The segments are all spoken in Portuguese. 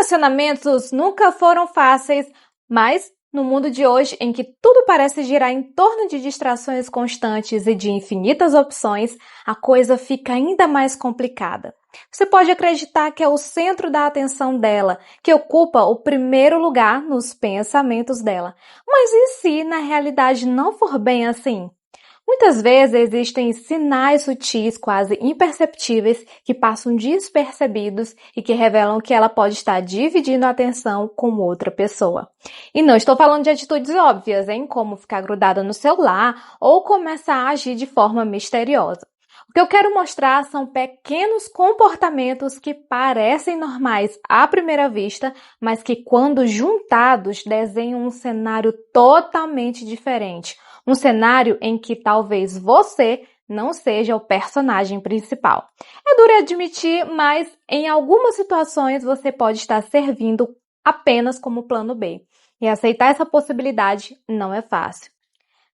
Relacionamentos nunca foram fáceis, mas no mundo de hoje, em que tudo parece girar em torno de distrações constantes e de infinitas opções, a coisa fica ainda mais complicada. Você pode acreditar que é o centro da atenção dela, que ocupa o primeiro lugar nos pensamentos dela. Mas e se na realidade não for bem assim? Muitas vezes existem sinais sutis, quase imperceptíveis, que passam despercebidos e que revelam que ela pode estar dividindo a atenção com outra pessoa. E não estou falando de atitudes óbvias, hein? Como ficar grudada no celular ou começar a agir de forma misteriosa. O que eu quero mostrar são pequenos comportamentos que parecem normais à primeira vista, mas que quando juntados desenham um cenário totalmente diferente. Um cenário em que talvez você não seja o personagem principal. É duro admitir, mas em algumas situações você pode estar servindo apenas como plano B. E aceitar essa possibilidade não é fácil.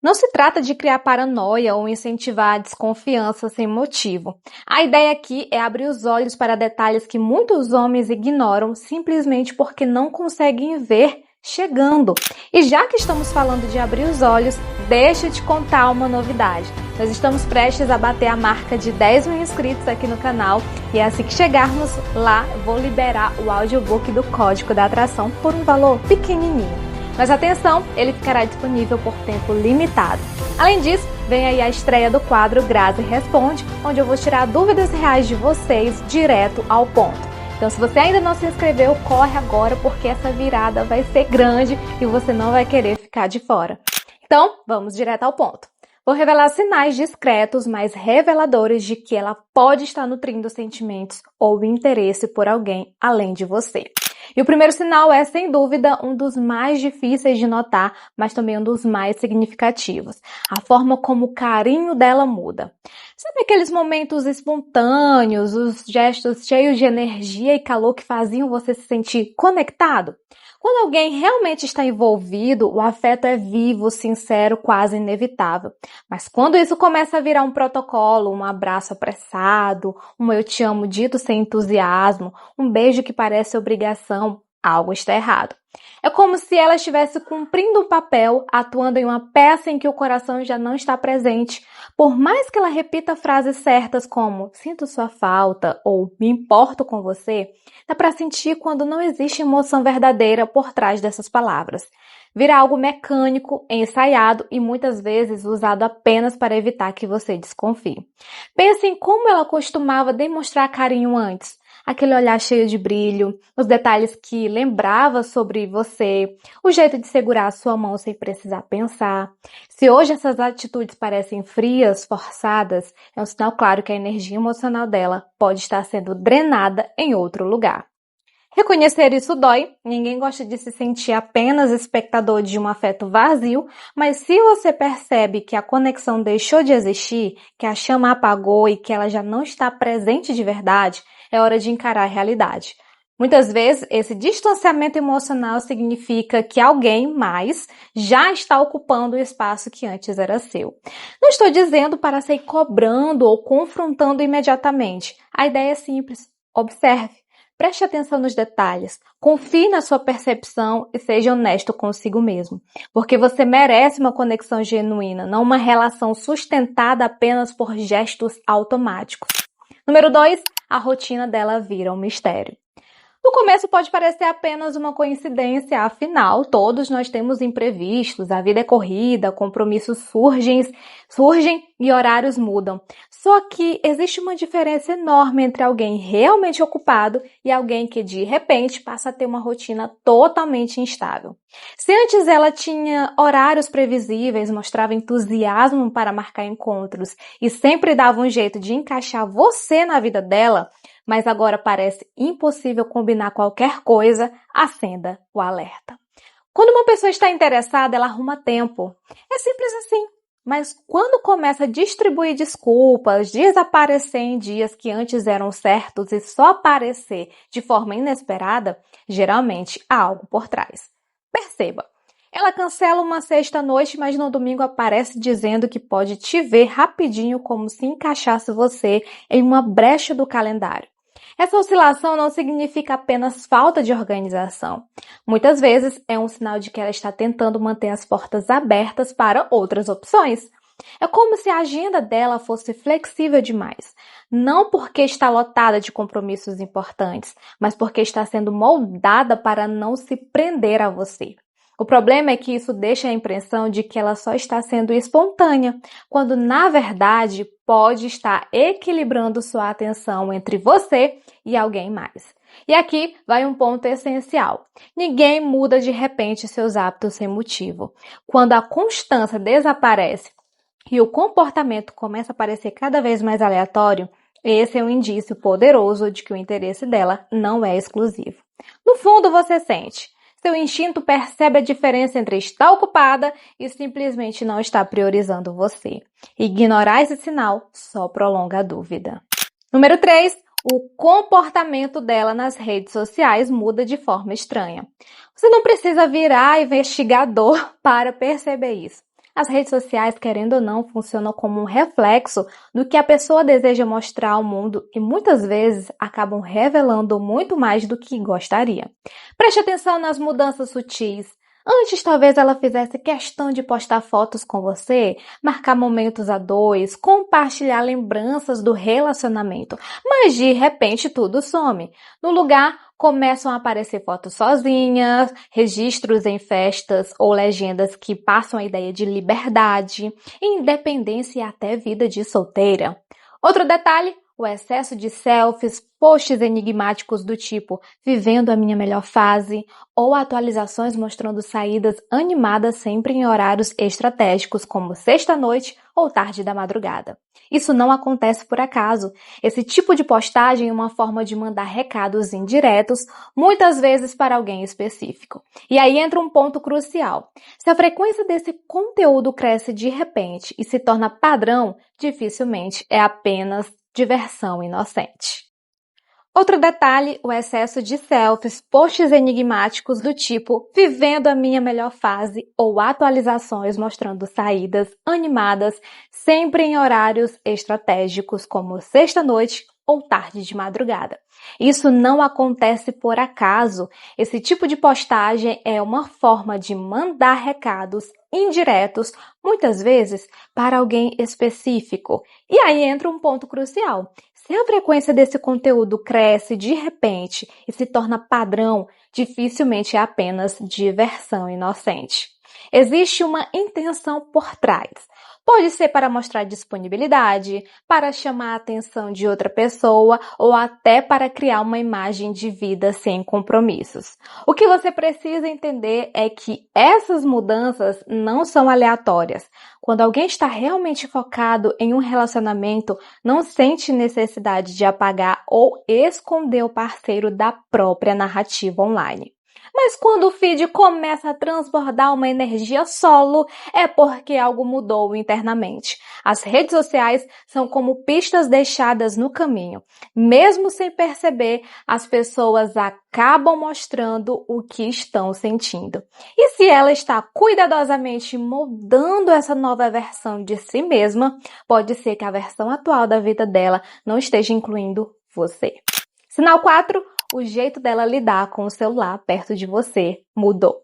Não se trata de criar paranoia ou incentivar a desconfiança sem motivo. A ideia aqui é abrir os olhos para detalhes que muitos homens ignoram simplesmente porque não conseguem ver chegando. E já que estamos falando de abrir os olhos, deixa eu te contar uma novidade. Nós estamos prestes a bater a marca de 10 mil inscritos aqui no canal e assim que chegarmos lá, vou liberar o audiobook do Código da Atração por um valor pequenininho. Mas atenção, ele ficará disponível por tempo limitado. Além disso, vem aí a estreia do quadro Grazi Responde, onde eu vou tirar dúvidas reais de vocês direto ao ponto. Então, se você ainda não se inscreveu, corre agora, porque essa virada vai ser grande e você não vai querer ficar de fora. Então, vamos direto ao ponto. Vou revelar sinais discretos, mas reveladores de que ela pode estar nutrindo sentimentos ou interesse por alguém além de você. E o primeiro sinal é, sem dúvida, um dos mais difíceis de notar, mas também um dos mais significativos. A forma como o carinho dela muda. Sabe aqueles momentos espontâneos, os gestos cheios de energia e calor que faziam você se sentir conectado? Quando alguém realmente está envolvido, o afeto é vivo, sincero, quase inevitável. Mas quando isso começa a virar um protocolo, um abraço apressado, um eu te amo dito sem entusiasmo, um beijo que parece obrigação, algo está errado. É como se ela estivesse cumprindo um papel, atuando em uma peça em que o coração já não está presente. Por mais que ela repita frases certas como sinto sua falta ou me importo com você, dá para sentir quando não existe emoção verdadeira por trás dessas palavras. Vira algo mecânico, ensaiado e muitas vezes usado apenas para evitar que você desconfie. Pense em como ela costumava demonstrar carinho antes. Aquele olhar cheio de brilho, os detalhes que lembrava sobre você, o jeito de segurar a sua mão sem precisar pensar. Se hoje essas atitudes parecem frias, forçadas, é um sinal claro que a energia emocional dela pode estar sendo drenada em outro lugar. Reconhecer isso dói, ninguém gosta de se sentir apenas espectador de um afeto vazio, mas se você percebe que a conexão deixou de existir, que a chama apagou e que ela já não está presente de verdade, é hora de encarar a realidade. Muitas vezes, esse distanciamento emocional significa que alguém mais já está ocupando o espaço que antes era seu. Não estou dizendo para sair cobrando ou confrontando imediatamente. A ideia é simples. Observe. Preste atenção nos detalhes, confie na sua percepção e seja honesto consigo mesmo, porque você merece uma conexão genuína, não uma relação sustentada apenas por gestos automáticos. Número 2, a rotina dela vira um mistério. No começo pode parecer apenas uma coincidência, afinal, todos nós temos imprevistos, a vida é corrida, compromissos surgem e horários mudam. Só que existe uma diferença enorme entre alguém realmente ocupado e alguém que, de repente, passa a ter uma rotina totalmente instável. Se antes ela tinha horários previsíveis, mostrava entusiasmo para marcar encontros e sempre dava um jeito de encaixar você na vida dela, mas agora parece impossível combinar qualquer coisa, acenda o alerta. Quando uma pessoa está interessada, ela arruma tempo. É simples assim. Mas quando começa a distribuir desculpas, desaparecer em dias que antes eram certos e só aparecer de forma inesperada, geralmente há algo por trás. Perceba. Ela cancela uma sexta-noite, mas no domingo aparece dizendo que pode te ver rapidinho como se encaixasse você em uma brecha do calendário. Essa oscilação não significa apenas falta de organização. Muitas vezes é um sinal de que ela está tentando manter as portas abertas para outras opções. É como se a agenda dela fosse flexível demais. Não porque está lotada de compromissos importantes, mas porque está sendo moldada para não se prender a você. O problema é que isso deixa a impressão de que ela só está sendo espontânea, quando na verdade pode estar equilibrando sua atenção entre você e alguém mais. E aqui vai um ponto essencial. Ninguém muda de repente seus hábitos sem motivo. Quando a constância desaparece e o comportamento começa a parecer cada vez mais aleatório, esse é um indício poderoso de que o interesse dela não é exclusivo. No fundo, você sente. Seu instinto percebe a diferença entre estar ocupada e simplesmente não estar priorizando você. Ignorar esse sinal só prolonga a dúvida. Número 3. O comportamento dela nas redes sociais muda de forma estranha. Você não precisa virar investigador para perceber isso. As redes sociais, querendo ou não, funcionam como um reflexo do que a pessoa deseja mostrar ao mundo e muitas vezes acabam revelando muito mais do que gostaria. Preste atenção nas mudanças sutis. Antes, talvez ela fizesse questão de postar fotos com você, marcar momentos a dois, compartilhar lembranças do relacionamento, mas de repente tudo some. No lugar, começam a aparecer fotos sozinhas, registros em festas ou legendas que passam a ideia de liberdade, independência e até vida de solteira. Outro detalhe, o excesso de selfies, posts enigmáticos do tipo "vivendo a minha melhor fase" ou atualizações mostrando saídas animadas sempre em horários estratégicos como sexta-noite ou tarde da madrugada. Isso não acontece por acaso. Esse tipo de postagem é uma forma de mandar recados indiretos, muitas vezes para alguém específico. E aí entra um ponto crucial. Se a frequência desse conteúdo cresce de repente e se torna padrão, dificilmente é apenas diversão inocente. Outro detalhe, o excesso de selfies, posts enigmáticos do tipo "vivendo a minha melhor fase" ou atualizações mostrando saídas animadas sempre em horários estratégicos como sexta-noite ou tarde de madrugada. Isso não acontece por acaso. Esse tipo de postagem é uma forma de mandar recados indiretos, muitas vezes para alguém específico. E aí entra um ponto crucial. Se a frequência desse conteúdo cresce de repente e se torna padrão, dificilmente é apenas diversão inocente. Existe uma intenção por trás. Pode ser para mostrar disponibilidade, para chamar a atenção de outra pessoa ou até para criar uma imagem de vida sem compromissos. O que você precisa entender é que essas mudanças não são aleatórias. Quando alguém está realmente focado em um relacionamento, não sente necessidade de apagar ou esconder o parceiro da própria narrativa online. Mas quando o feed começa a transbordar uma energia solo, é porque algo mudou internamente. As redes sociais são como pistas deixadas no caminho. Mesmo sem perceber, as pessoas acabam mostrando o que estão sentindo. E se ela está cuidadosamente moldando essa nova versão de si mesma, pode ser que a versão atual da vida dela não esteja incluindo você. Sinal 4. O jeito dela lidar com o celular perto de você mudou.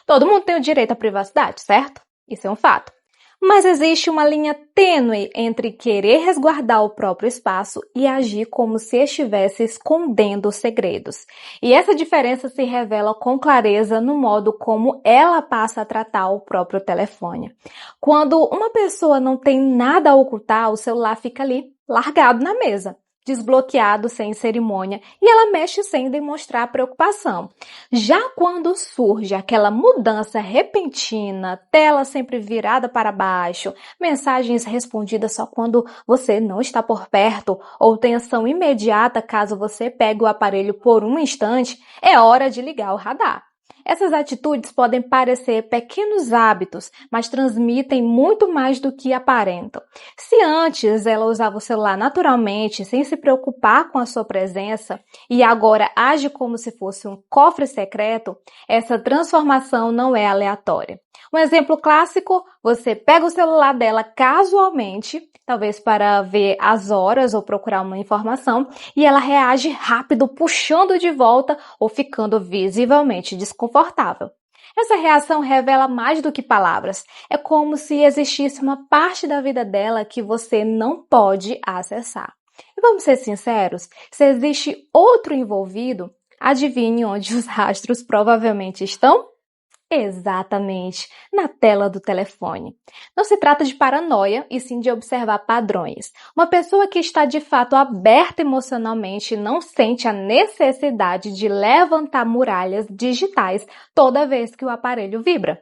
Todo mundo tem o direito à privacidade, certo? Isso é um fato. Mas existe uma linha tênue entre querer resguardar o próprio espaço e agir como se estivesse escondendo segredos. E essa diferença se revela com clareza no modo como ela passa a tratar o próprio telefone. Quando uma pessoa não tem nada a ocultar, o celular fica ali, largado na mesa, desbloqueado sem cerimônia, e ela mexe sem demonstrar preocupação. Já quando surge aquela mudança repentina, tela sempre virada para baixo, mensagens respondidas só quando você não está por perto, ou tensão imediata caso você pegue o aparelho por um instante, é hora de ligar o radar. Essas atitudes podem parecer pequenos hábitos, mas transmitem muito mais do que aparentam. Se antes ela usava o celular naturalmente, sem se preocupar com a sua presença, e agora age como se fosse um cofre secreto, essa transformação não é aleatória. Um exemplo clássico, Você pega o celular dela casualmente, talvez para ver as horas ou procurar uma informação, e ela reage rápido, puxando de volta ou ficando visivelmente desconfortável. Essa reação revela mais do que palavras. É como se existisse uma parte da vida dela que você não pode acessar. E vamos ser sinceros, se existe outro envolvido, adivinhe onde os rastros provavelmente estão? Exatamente, na tela do telefone. Não se trata de paranoia, e sim de observar padrões. Uma pessoa que está de fato aberta emocionalmente não sente a necessidade de levantar muralhas digitais toda vez que o aparelho vibra.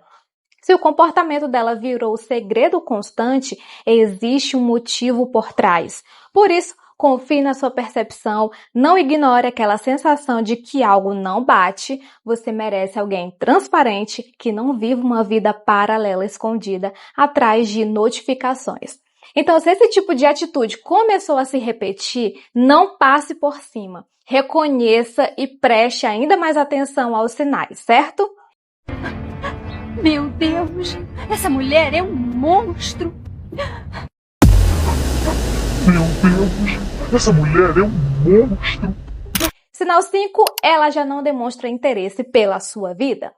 Se o comportamento dela virou segredo constante, existe um motivo por trás. Por isso, confie na sua percepção, não ignore aquela sensação de que algo não bate. Você merece alguém transparente que não viva uma vida paralela escondida atrás de notificações. Então, se esse tipo de atitude começou a se repetir, não passe por cima. Reconheça e preste ainda mais atenção aos sinais, certo? Meu Deus, essa mulher é um monstro! Meu Deus, essa mulher é um monstro! Sinal 5, ela já não demonstra interesse pela sua vida.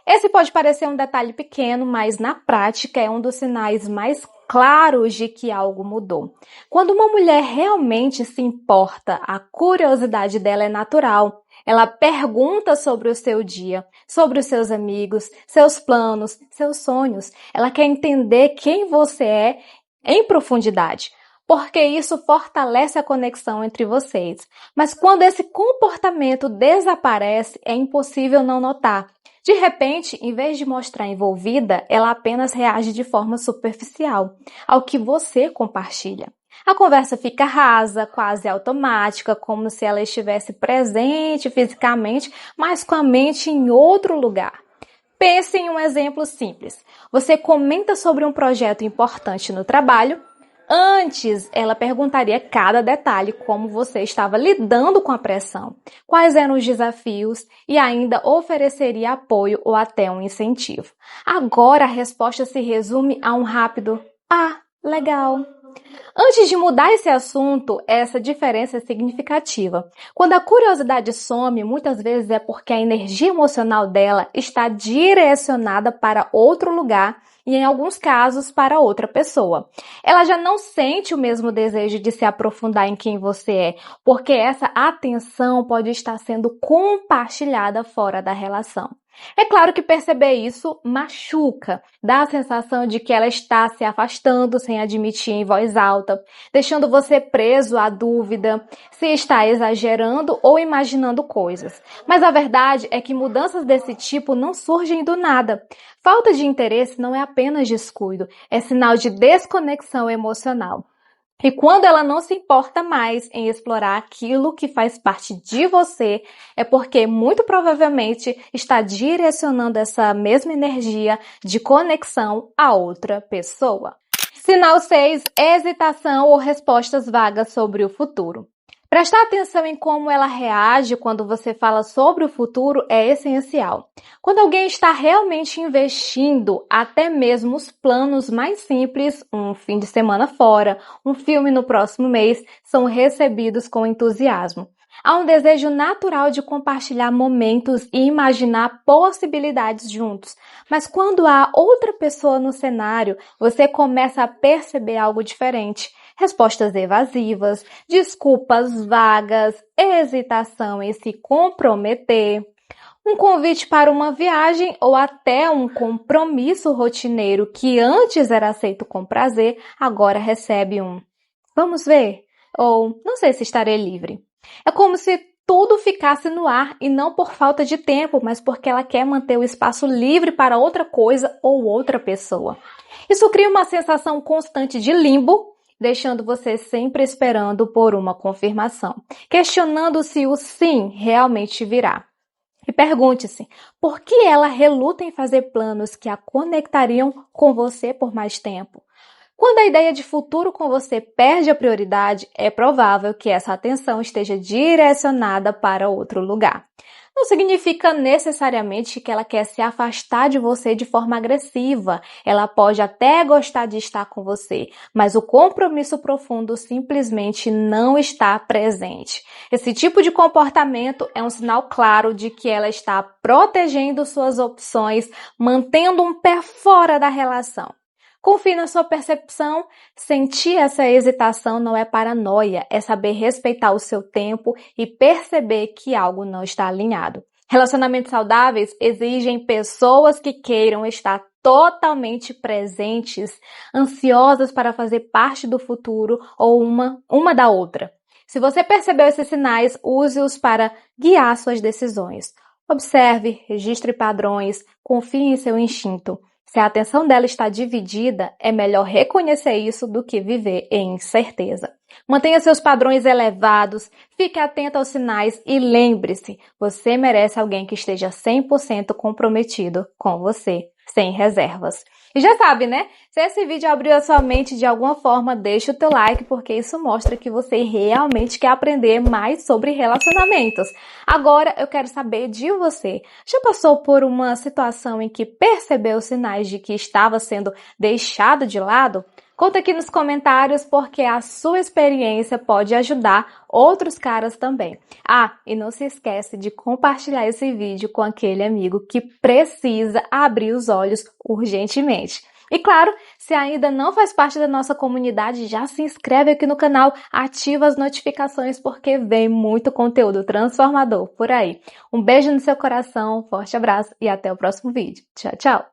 Esse pode parecer um detalhe pequeno, mas na prática é um dos sinais mais claros de que algo mudou. Quando uma mulher realmente se importa, a curiosidade dela é natural. Ela pergunta sobre o seu dia, sobre os seus amigos, seus planos, seus sonhos. Ela quer entender quem você é em profundidade, porque isso fortalece a conexão entre vocês. Mas quando esse comportamento desaparece, é impossível não notar. De repente, em vez de mostrar envolvida, ela apenas reage de forma superficial ao que você compartilha. A conversa fica rasa, quase automática, como se ela estivesse presente fisicamente, mas com a mente em outro lugar. Pense em um exemplo simples. Você comenta sobre um projeto importante no trabalho. Antes, ela perguntaria cada detalhe, como você estava lidando com a pressão, quais eram os desafios e ainda ofereceria apoio ou até um incentivo. Agora, a resposta se resume a um rápido "Ah, legal". Antes de mudar esse assunto, essa diferença é significativa. Quando a curiosidade some, muitas vezes é porque a energia emocional dela está direcionada para outro lugar e, em alguns casos, para outra pessoa. Ela já não sente o mesmo desejo de se aprofundar em quem você é, porque essa atenção pode estar sendo compartilhada fora da relação. É claro que perceber isso machuca, dá a sensação de que ela está se afastando sem admitir em voz alta, deixando você preso à dúvida se está exagerando ou imaginando coisas. Mas a verdade é que mudanças desse tipo não surgem do nada. Falta de interesse não é apenas descuido, é sinal de desconexão emocional. E quando ela não se importa mais em explorar aquilo que faz parte de você, é porque muito provavelmente está direcionando essa mesma energia de conexão a outra pessoa. Sinal 6, hesitação ou respostas vagas sobre o futuro. Prestar atenção em como ela reage quando você fala sobre o futuro é essencial. Quando alguém está realmente investindo, até mesmo os planos mais simples, um fim de semana fora, um filme no próximo mês, são recebidos com entusiasmo. Há um desejo natural de compartilhar momentos e imaginar possibilidades juntos. Mas quando há outra pessoa no cenário, você começa a perceber algo diferente. Respostas evasivas, desculpas vagas, hesitação em se comprometer. Um convite para uma viagem ou até um compromisso rotineiro que antes era aceito com prazer, agora recebe um "vamos ver" ou "não sei se estarei livre". É como se tudo ficasse no ar e não por falta de tempo, mas porque ela quer manter o espaço livre para outra coisa ou outra pessoa. Isso cria uma sensação constante de limbo, deixando você sempre esperando por uma confirmação, questionando se o sim realmente virá. E pergunte-se, por que ela reluta em fazer planos que a conectariam com você por mais tempo? Quando a ideia de futuro com você perde a prioridade, é provável que essa atenção esteja direcionada para outro lugar. não significa necessariamente que ela quer se afastar de você de forma agressiva. Ela pode até gostar de estar com você, mas o compromisso profundo simplesmente não está presente. Esse tipo de comportamento é um sinal claro de que ela está protegendo suas opções, mantendo um pé fora da relação. Confie na sua percepção. Sentir essa hesitação não é paranoia, é saber respeitar o seu tempo e perceber que algo não está alinhado. Relacionamentos saudáveis exigem pessoas que queiram estar totalmente presentes, ansiosas para fazer parte do futuro ou uma da outra. Se você percebeu esses sinais, use-os para guiar suas decisões. Observe, registre padrões, confie em seu instinto. Se a atenção dela está dividida, é melhor reconhecer isso do que viver em incerteza. Mantenha seus padrões elevados, fique atento aos sinais e lembre-se, você merece alguém que esteja 100% comprometido com você, sem reservas. E já sabe, né? Se esse vídeo abriu a sua mente de alguma forma, deixa o teu like, porque isso mostra que você realmente quer aprender mais sobre relacionamentos. Agora eu quero saber de você. Já passou por uma situação em que percebeu sinais de que estava sendo deixado de lado? Conta aqui nos comentários, porque a sua experiência pode ajudar outros caras também. Ah, e não se esquece de compartilhar esse vídeo com aquele amigo que precisa abrir os olhos urgentemente. E claro, se ainda não faz parte da nossa comunidade, já se inscreve aqui no canal, ativa as notificações porque vem muito conteúdo transformador por aí. Um beijo no seu coração, forte abraço e até o próximo vídeo. Tchau, tchau!